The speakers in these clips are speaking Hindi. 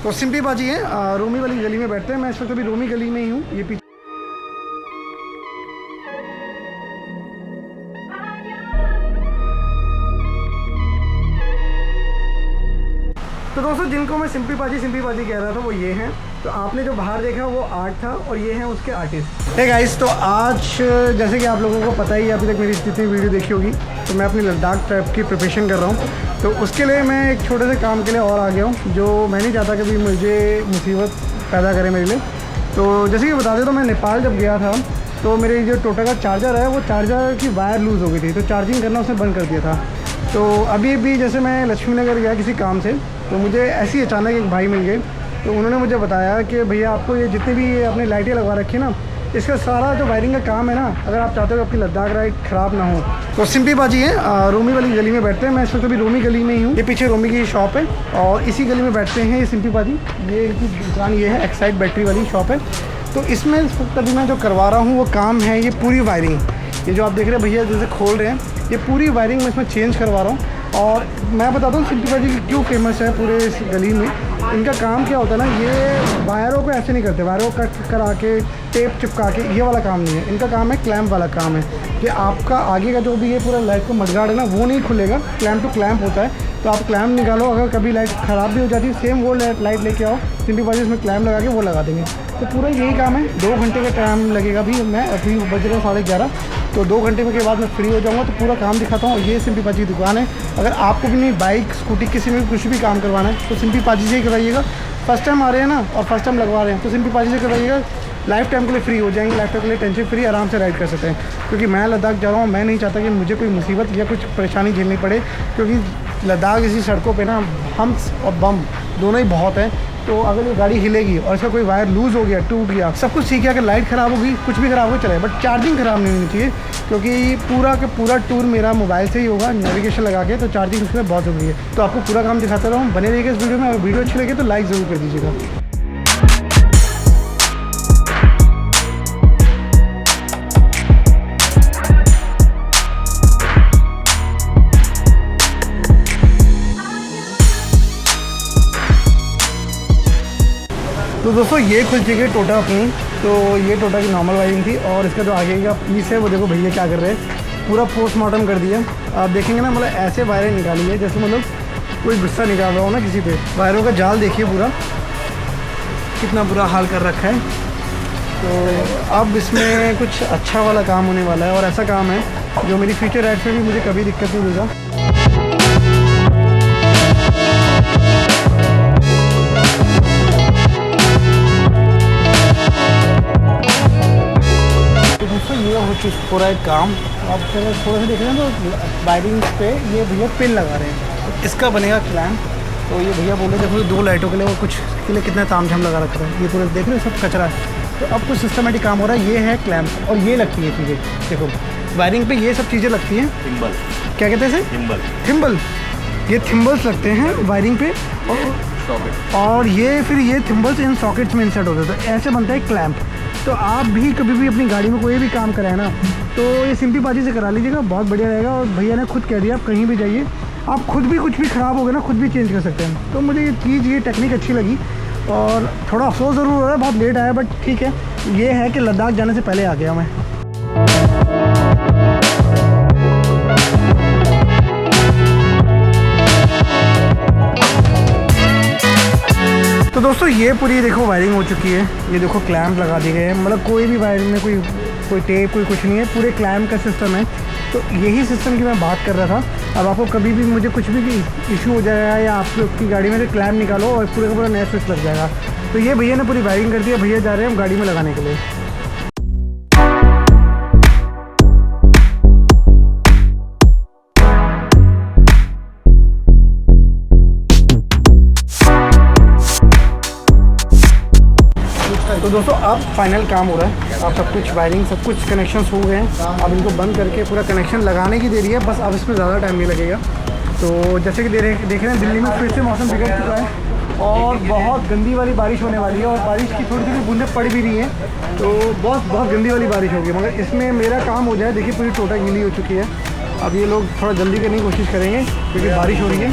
तो सिंपी बाजी है, रोमी वाली गली में बैठते हैं। मैं इस वक्त अभी रोमी गली में ही हूँ। ये पीछे तो दोस्तों जिनको मैं सिंपी बाजी कह रहा था वो ये हैं। तो आपने जो बाहर देखा वो आर्ट था और ये हैं उसके आर्टिस्ट। हे गाइस, तो आज जैसे कि आप लोगों को पता ही, अभी तक मेरी जितनी वीडियो देखी होगी, तो मैं अपनी लद्दाख ट्रिप की प्रिपरेशन कर रहा हूँ। तो उसके लिए मैं एक छोटे से काम के लिए और आ गया हूँ, जो मैं नहीं चाहता कभी मुझे मुसीबत पैदा करे मेरे लिए। तो जैसे कि बता दें, तो मैं नेपाल जब गया था तो मेरे जो टोटो का चार्जर है वो चार्जर की वायर लूज़ हो गई थी, तो चार्जिंग करना उसने बंद कर दिया था। तो अभी भी जैसे मैं लक्ष्मी नगर गया किसी काम से, तो मुझे ऐसे ही अचानक एक भाई मिल गए। तो उन्होंने मुझे बताया कि भैया आपको ये जितने भी ये अपनी लाइटें लगवा रखी है ना, इसका सारा जो वायरिंग का काम है ना, अगर आप चाहते हो कि आपकी लद्दाख राइड ख़राब ना हो, तो सिंपी बाजी है, रोमी वाली गली में बैठते हैं। मैं इस वक्त अभी रोमी गली में ही हूँ। ये पीछे रोमी की शॉप है और इसी गली में बैठते हैं ये सिंपी बाजी। ये इनकी दुकान ये है, एक्साइड बैटरी वाली शॉप है। तो इसमें इस वक्त अभी मैं जो करवा रहा हूँ वो काम है ये पूरी वायरिंग। ये जो आप देख रहे हैं भैया जैसे खोल रहे हैं, ये पूरी वायरिंग मैं इसमें चेंज करवा रहा हूँ। और मैं बताता हूँ सिंपी बाजी क्यों फेमस है पूरे इस गली में। इनका काम क्या होता है ना, ये वायरों को ऐसे नहीं करते, वायरों को कट करा के टेप चिपका के, ये वाला काम नहीं है इनका। काम है क्लैम्प वाला काम है कि आपका आगे का जो भी ये पूरा लाइट का मडगार्ड है ना, वो नहीं खुलेगा, क्लैम्प टू क्लैम्प होता है। तो आप क्लैम्प निकालो, अगर कभी लाइट ख़राब भी हो जाती है, सेम वो लाइट लेके आओ, सिंपी बाजी इसमें क्लैम्प लगा के वो लगा देंगे। तो पूरा यही काम है। 2 घंटे का टाइम लगेगा। अभी मैं अभी बज रहे 11:30, तो 2 घंटे के बाद मैं फ्री हो जाऊँगा, तो पूरा काम दिखाता हूँ। ये सिंपी बाजी की दुकान है। अगर आपको भी नहीं बाइक स्कूटी किसी में कुछ भी काम करवाना है तो सिंपी बाजी से ही करवाइएगा। फर्स्ट टाइम आ रहे हैं ना और फर्स्ट टाइम लगवा रहे हैं तो सिंपी बाजी से करवाइएगा। लाइफ टाइम के लिए फ्री हो जाएंगे, लाइफ टाइम के लिए टेंशन फ्री आराम से राइड कर सकते हैं। क्योंकि मैं लद्दाख जा रहा हूँ, मैं नहीं चाहता कि मुझे कोई मुसीबत या कुछ परेशानी झेलनी पड़े, क्योंकि लद्दाख इसी सड़कों पे ना हम्स और बम दोनों ही बहुत हैं। तो अगर ये गाड़ी हिलेगी और इसका कोई वायर लूज़ हो गया, टूट गया, सब कुछ सीख गया, अगर लाइट ख़राब होगी, कुछ भी ख़राब हो चले, बट चार्जिंग ख़राब नहीं होनी चाहिए। क्योंकि पूरा का पूरा टूर मेरा मोबाइल से ही होगा, नेविगेशन लगा के, तो चार्जिंग उसमें बहुत ज़रूरी है। तो आपको पूरा काम दिखाता रहूँ, बने रहिएगा इस वीडियो में। अगर वीडियो अच्छी लगे तो लाइक ज़रूर कर दीजिएगा। तो दोस्तों ये खुल चुकी है टोटा अपनी। तो ये टोटा की नॉर्मल वायरिंग थी और इसका जो आगे का पीस है वो देखो भैया क्या कर रहे हैं, पूरा पोस्टमार्टम कर दिया। आप देखेंगे ना, मतलब ऐसे वायरें निकाली है जैसे मतलब कोई गुस्सा निकाल रहा हो ना किसी पे। वायरों का जाल देखिए पूरा कितना बुरा हाल कर रखा है। तो अब इसमें कुछ अच्छा वाला काम होने वाला है और ऐसा काम है जो मेरी फ्यूचर राइड में भी मुझे कभी दिक्कत नहीं देगा। ये हो पूरा एक काम। अब थोड़ा सा देख रहे हैं तो वायरिंग पे ये भैया पिन लगा रहे हैं, तो इसका बनेगा क्लैम्प। तो ये भैया बोले देखो 2 लाइटों के लिए वो कुछ के लिए कितना तामझाम लगा रखा है। ये पूरे देख रहे हो सब कचरा है। तो अब कुछ सिस्टमेटिक काम हो रहा है। ये है क्लैम्प और ये लगती है चीज़ें, देखो वायरिंग पे ये सब चीज़ें लगती हैं। थिम्बल क्या कहते हैं इसे? थिम्बल। ये थिम्बल्स लगते हैं वायरिंग पे और ये फिर ये थिम्बल्स इन सॉकेट्स में इंसर्ट होते हैं। तो ऐसे बनता है क्लैम्प। तो आप भी कभी भी अपनी गाड़ी में कोई भी काम कराए ना, तो ये सिंपी बाजी से करा लीजिएगा, बहुत बढ़िया रहेगा। और भैया ने खुद कह दिया आप कहीं भी जाइए, आप खुद भी कुछ भी ख़राब हो गया ना, खुद भी चेंज कर सकते हैं। तो मुझे ये चीज़, ये टेक्निक अच्छी लगी और थोड़ा अफसोस ज़रूर हो रहा है, बहुत लेट आया, बट ठीक है। ये है कि लद्दाख जाने से पहले आ गया मैं। तो दोस्तों ये पूरी देखो वायरिंग हो चुकी है। ये देखो क्लैम्प लगा दिए गए हैं, मतलब कोई भी वायरिंग में कोई टेप कोई कुछ नहीं है, पूरे क्लैम्प का सिस्टम है। तो यही सिस्टम की मैं बात कर रहा था। अब आपको कभी भी मुझे कुछ भी इशू हो जाएगा या आपकी गाड़ी में से क्लैम्प निकालो और पूरे का पूरा नया स्विच लग जाएगा। तो ये भैया ने पूरी वायरिंग कर दी है। भैया जा रहे हैं हम गाड़ी में लगाने के लिए। तो दोस्तों अब फाइनल काम हो रहा है। अब सब कुछ वायरिंग सब कुछ कनेक्शंस हो गए हैं। अब इनको बंद करके पूरा कनेक्शन लगाने की देरी है बस। अब इसमें ज़्यादा टाइम नहीं लगेगा। तो जैसे कि देख रहे हैं दिल्ली में फिर से मौसम बिगड़ चुका है और बहुत गंदी वाली बारिश होने वाली है और बारिश की थोड़ी थोड़ी बूंदें पड़ भी रही हैं। तो बहुत गंदी वाली बारिश होगी, मगर इसमें मेरा काम हो जाए। देखिए पूरी टोटा गीली हो चुकी है। अब ये लोग थोड़ा जल्दी करने की कोशिश करेंगे क्योंकि बारिश हो रही है।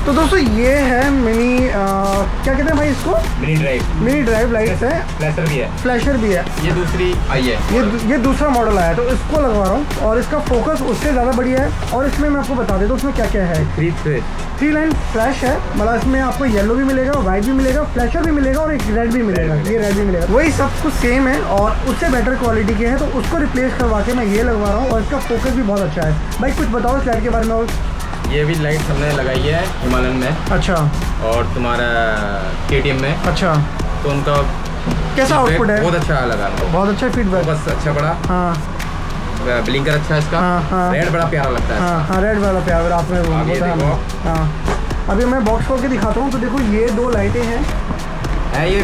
तो दोस्तों ये है मिनी क्या कहते हैं भाई इसको? मिनी ड्राइव लाइट्स है। फ्लैशर भी है। ये दूसरी आई है, ये दूसरा मॉडल आया है, तो इसको लगवा रहा हूँ और इसका फोकस उससे ज़्यादा बढ़िया है। और इसमें मैं आपको बता देता हूँ उसमें क्या क्या है। 3 लाइन फ्लैश है, मतलब इसमें आपको येलो भी मिलेगा, व्हाइट भी मिलेगा, फ्लैशर भी मिलेगा और एक रेड भी मिलेगा। ये रेड भी मिलेगा, वही सब कुछ सेम है और उससे बेटर क्वालिटी के है, तो उसको रिप्लेस करवा के मैं ये लगवा रहा हूँ और इसका फोकस भी बहुत अच्छा है। भाई कुछ बताओ इस लाइट के बारे में। और ये भी लाइट हमने लगाई है हिमालयन में। अच्छा। और तुम्हारा KTM में। अच्छा। तो उनका कैसा आउटपुट है? बहुत अच्छा लगा, बहुत अच्छा फीडबैक। बस अच्छा बड़ा। हाँ। ब्लिंकर अच्छा है इसका। हाँ। रेड बड़ा प्यारा लगता है। हाँ, रेड वाला प्यारा आपने बताया। हाँ, अभी मैं बॉक्स खोल के दिखाता हूँ। तो देखो ये 2 लाइटें हैं, ये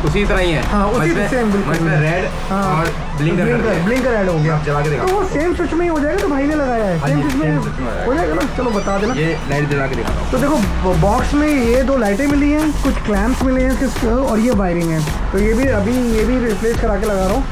उसी तरह ही है। हाँ, उसी सेम बिल्कुल। रेड और ब्लिंकर ऐड हो गया। जला के दिखा। तो वो सेम स्विच में ही हो जाएगा, तो भाई ने लगाया है सेम स्विच में हो जाएगा ना। चलो बता देना। ये लाइट जला के दिखा। तो देखो बॉक्स में ये 2 लाइटें मिली हैं, कुछ क्लैंप्स मिले हैं और ये वायरिंग है। तो ये भी रिप्लेस करा के लगा रहा हूँ।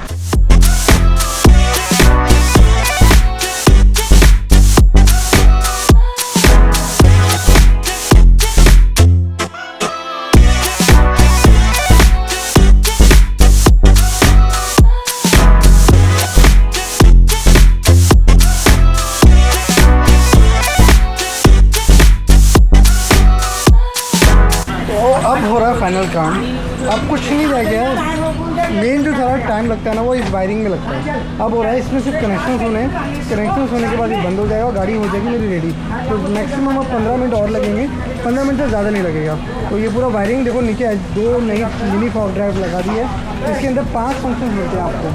अब हो रहा है फाइनल काम। अब कुछ नहीं रह गया है। मेन जो ज़्यादा टाइम लगता है ना वो इस वायरिंग में लगता है। अब हो रहा है इसमें सिर्फ कनेक्शन होने के बाद ये बंद हो जाएगा, गाड़ी हो जाएगी मेरी रेडी। तो मैक्सिमम अब 15 मिनट और लगेंगे, 15 मिनट से ज़्यादा नहीं लगेगा। तो ये पूरा वायरिंग देखो, नीचे 2 नई मिनी फॉग ड्राइव लगा दी है। इसके अंदर 5 फंक्शन मिलते हैं आपको,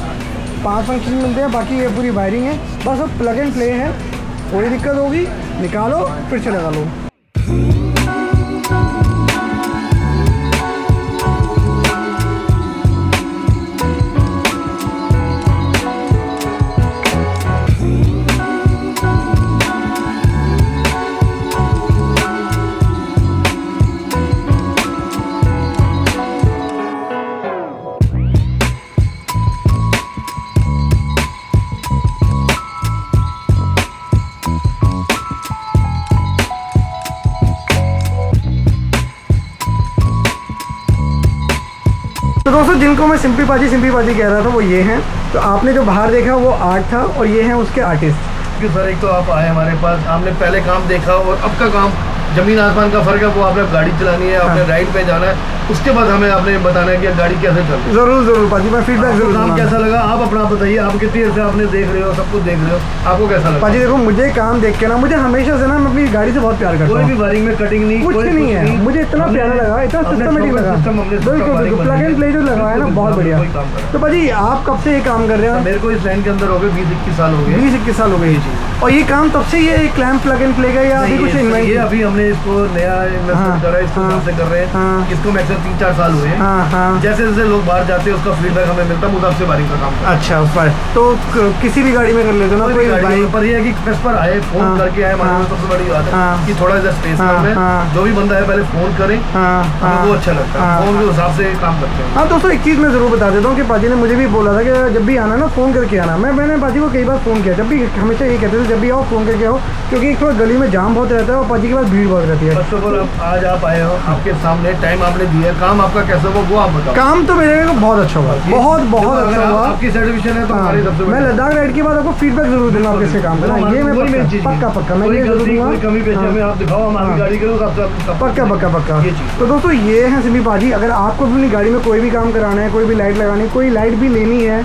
5 फंक्शन मिलते हैं। बाकी ये पूरी वायरिंग है, बस अब प्लग एंड प्ले है। कोई दिक्कत होगी निकालो फिर से लगा लो। तो दोस्तों जिनको मैं सिंपली पाजी कह रहा था वो ये हैं। तो आपने जो बाहर देखा वो आर्ट था और ये हैं उसके आर्टिस्ट। सर एक तो आप आए हमारे पास, आपने पहले काम देखा और अब का काम जमीन आसमान का फर्क है। वो आपने गाड़ी चलानी है, आपने राइड पे जाना है, उसके बाद हमें आपने बताना है कि गाड़ी कैसे चलती है। जरूर पाजी, मैं फीडबैक जरूर। काम कैसा लगा आप अपना बताइए। आप कितनी देर से आपने देख रहे हो, सब कुछ देख रहे हो, आपको कैसा लगा? पाजी देखो मुझे काम देख के ना, मुझे हमेशा से ना मैं अपनी गाड़ी से बहुत प्यार करता हूँ। कोई भी वायरिंग में कटिंग नहीं, कुछ नहीं है। मुझे इतना प्यारा लगा, इतना सिस्टमेटिक लगा। बिल्कुल प्लग एंड प्ले जो लगाया ना बहुत बढ़िया। तो पाजी आप कब से ये काम कर रहे हैं? मेरे को इस लाइन के अंदर हो गए 20-21 साल हो गए। 20-21 साल हो गए ये चीज़। और ये काम तब से ये क्लैंप प्लग एंड प्ले का या अभी कुछ इन्वेंट? ये अभी हमने इसको नया इन्वेस्टमेंट करा है, इसको से कर रहे हैं। इसको मैक्सिमम 3-4 साल हुए हैं। जैसे जैसे लोग बाहर जाते हैं उसका फीडबैक हमें मिलता है, मुझे वायरिंग का काम। अच्छा उस पर तो किसी भी गाड़ी में कर लेते हो ना, कोई गाड़ी पर ये है कि कस्टमर आए, फोन करके आए। हमारे सबसे बड़ी बात है कि थोड़ा सा स्पेस कम है। जो भी बंदा है पहले फोन करें, हमें वो अच्छा लगता है। फोन के हिसाब से काम करते हैं। हाँ दोस्तों एक चीज़ मैं ज़रूर बता देता हूँ कि पाजी ने मुझे भी बोला था कि जब भी आना ना फ़ोन करके आना। मैंने पाजी को कई बार फ़ोन किया, जब भी हमेशा ये कहते थे जब भी आओ फ़ोन करके आओ, क्योंकि थोड़ा गली में जाम बहुत रहता है और पाजी के पास भीड़ बहुत रहती है। फर्स्ट ऑफ ऑल आज आप आए हो, आपके सामने टाइम आपने दिया, काम आपका कैसा हुआ वो आप बताओ। काम तो मेरे को बहुत अच्छा हुआ, बहुत अच्छा हुआ। आपकी सर्टिफिकेशन है तो हमारी सबसे मैं लद्दाख राइड के बाद आपको फीडबैक जरूर दूंगा आपके इसके काम का। ये मैं पक्का मैं ये जरूर दूंगा। कोई कमी पेशी हमें आप दिखाओ, हम आपकी गाड़ी करो पक्का। तो दोस्तों ये है सिंपली पाजी, अगर आपको अपनी गाड़ी में कोई भी काम कराना है, कोई भी लाइट लगानी है, कोई लाइट भी लेनी है,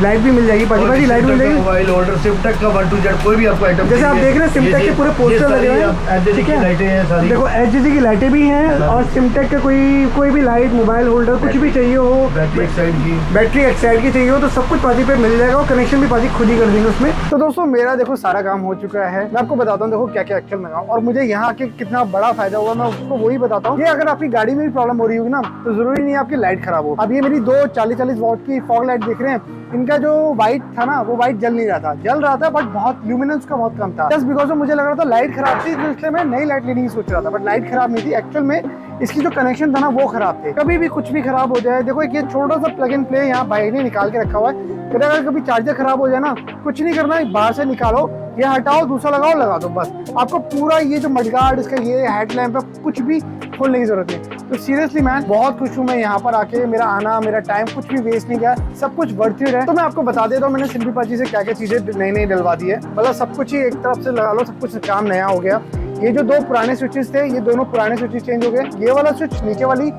लाइट भी मिल जाएगी पाजी लाइट मिल जाएगी। मोबाइल होल्डर सिमटेक का 1 to Z कोई भी आपको आइटम, जैसे आप देख रहे हैं सिमटेक के पूरे पोस्टर लगे हुए हैं, ठीक है। लाइटें हैं सारी, देखो एचजीजी की लाइटें भी हैं और सिमटेक का कोई भी लाइट, मोबाइल होल्डर कुछ भी चाहिए हो, बैटरी एक साइड की चाहिए हो तो सब कुछ पाजी पे मिल जाएगा और कनेक्शन भी पाजी खुद ही कर देंगे उसमें। तो दोस्तों मेरा देखो सारा काम हो चुका है। मैं आपको बताता हूँ देखो क्या क्या एक्चुअल में और मुझे यहाँ के कितना बड़ा फायदा हुआ, मैं उसको वही बताता हूँ। ये अगर आपकी गाड़ी में भी प्रॉब्लम हो रही होगी ना तो जरूरी नहीं है आपकी लाइट खराब हो। अब ये मेरी 2 40-40 वॉट की फॉग लाइट देख रहे हैं, इनका जो वाइट था ना वो वाइट जल नहीं रहा था, जल रहा था बट बहुत ल्यूमिनेंस का बहुत कम था। जस्ट बिकॉज मुझे लग रहा था लाइट खराब थी, तो इसलिए मैं नई लाइट लेने की सोच रहा था, बट लाइट खराब नहीं थी। एक्चुअल में इसकी जो कनेक्शन था ना वो खराब थे। कभी भी कुछ भी खराब हो जाए, देखो एक ये छोटा सा प्लग इन प्ले यहाँ भाई ने निकाल के रखा हुआ है। फिर अगर कभी चार्जर खराब हो जाए ना, कुछ नहीं करना, बाहर से निकालो, ये हटाओ, दूसरा लगाओ, लगा दो, बस। आपको पूरा ये जो मडगार्ड, इसका ये हेडलैम्प है, कुछ भी खोलने की जरूरत नहीं। तो सीरियसली मैन बहुत खुश हूँ मैं यहाँ पर आके। मेरा आना, मेरा टाइम कुछ भी वेस्ट नहीं गया, सब कुछ वर्थ इट है। तो मैं आपको बता देता हूँ मैंने सिंपली पाजी से क्या क्या चीजें नई नई डलवा दी है। मतलब सब कुछ ही एक तरफ से लगा लो, सब कुछ काम नया हो गया। ये जो दो पुराने स्विचेस थे, ये दोनों पुराने स्विचेस चेंज हो गए। ये वाला स्विच नीचे वाली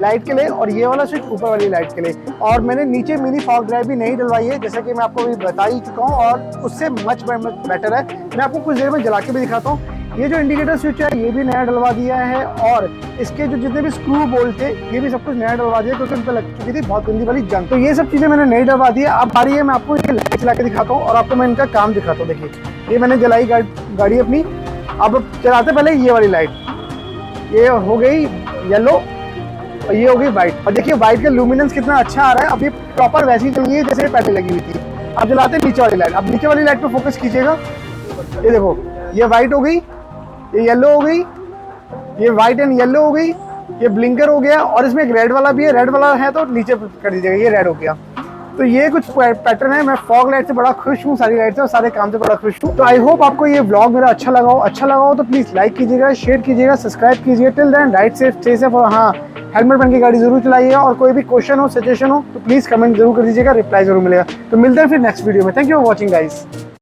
लाइट के लिए और ये वाला स्विच ऊपर वाली लाइट के लिए। और मैंने नीचे मिनी फॉग ड्राइव भी नहीं डलवाई है, जैसा कि मैं आपको अभी बता ही चुका हूँ, और उससे मच बेटर है। मैं आपको कुछ देर में जला के भी दिखाता हूँ। ये जो इंडिकेटर स्विच है ये भी नया डलवा दिया है, और इसके जो जितने भी स्क्रू बोल्ट थे ये भी सब कुछ नया डलवा दिया, क्योंकि उन पर लग चुकी थी बहुत गंदी वाली जंग। तो ये सब चीजें मैंने नई डलवा दी है। अब आ रही है, मैं आपको ये लाइट चला के दिखाता हूँ और आपको मैं इनका काम दिखाता हूँ। देखिए ये मैंने जलाई गाड़ी अपनी। अब चलाते पहले ये वाली लाइट, ये हो गई येलो और ये हो गई व्हाइट। और देखिए व्हाइट का लुमिनेंस कितना अच्छा आ रहा है। अब ये प्रॉपर वैसी ही चल रही है जैसे पहले लगी हुई थी। अब जलाते हैं नीचे वाली लाइट। अब नीचे वाली लाइट पे फोकस कीजिएगा, ये देखो ये व्हाइट हो गई, ये येलो हो गई, ये व्हाइट एंड येलो हो गई, ये ब्लिंकर हो गया, और इसमें एक रेड वाला भी है। रेड वाला है तो नीचे कर दीजिएगा, ये रेड हो गया। तो ये कुछ पैटर्न है। मैं फॉग लाइट से बड़ा खुश हूँ, सारी लाइट से और सारे काम से बड़ा खुश हूँ। तो आई होप आपको ये व्लॉग मेरा अच्छा लगा हो तो प्लीज लाइक कीजिएगा, शेयर कीजिएगा, सब्सक्राइब कीजिए। Till then ride safe, stay safe, और हाँ हेलमेट पहन के गाड़ी जरूर चलाइएगा। और कोई भी क्वेश्चन हो, सजेशन हो तो प्लीज कमेंट जरूर कर दीजिएगा, रिप्लाई जरूर मिलेगा। तो मिलते हैं फिर नेक्स्ट वीडियो में। Thank you for watching guys.